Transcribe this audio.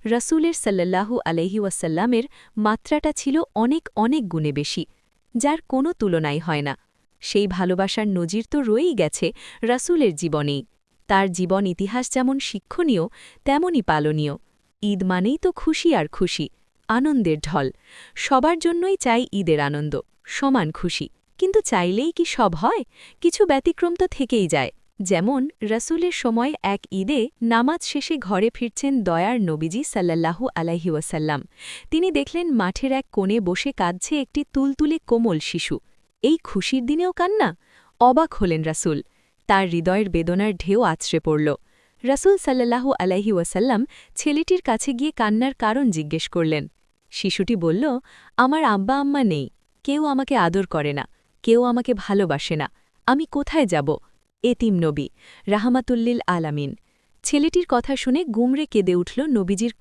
রাসূলের সাল্লাল্লাহু আলাইহি ওয়াসাল্লামের মাত্রাটা ছিল অনেক অনেক গুণে বেশি, যার কোনো তুলনাই হয় না। সেই ভালোবাসার নজির তো রয়েই গেছে রাসূলের জীবনেই। তার জীবন ইতিহাস যেমন শিক্ষণীয়, তেমনই পালনীয়। ঈদ মানেই তো খুশি আর খুশি, আনন্দের ঢল। সবার জন্যই চাই ঈদের আনন্দ, সমান খুশি। কিন্তু চাইলেই কি সব হয়? কিছু ব্যতিক্রম তো থেকেই যায়। যেমন রাসূলের সময় এক ঈদে নামাজ শেষে ঘরে ফিরছেন দয়ার নবীজি সাল্লাল্লাহু আলাইহি ওয়াসাল্লাম। তিনি দেখলেন মাঠের এক কোণে বসে কাঁদছে একটি তুলতুলে কোমল শিশু। এই খুশির দিনেও কান্না? অবাক হলেন রাসূল। তার হৃদয়ের বেদনার ঢেউ আছড়ে পড়ল। রাসূল সাল্লাল্লাহু আলাইহি ওয়াসাল্লাম ছেলেটির কাছে গিয়ে কান্নার কারণ জিজ্ঞেস করলেন। শিশুটি বলল, আমার আব্বা আম্মা নেই, কেউ আমাকে আদর করে না, কেউ আমাকে ভালোবাসে না, আমি কোথায় যাব? এতিম নবী, রাহমাতুল্লিল আলামিন। ছেলেটির কথা শুনে গুমরে কেঁদে উঠল নবীজির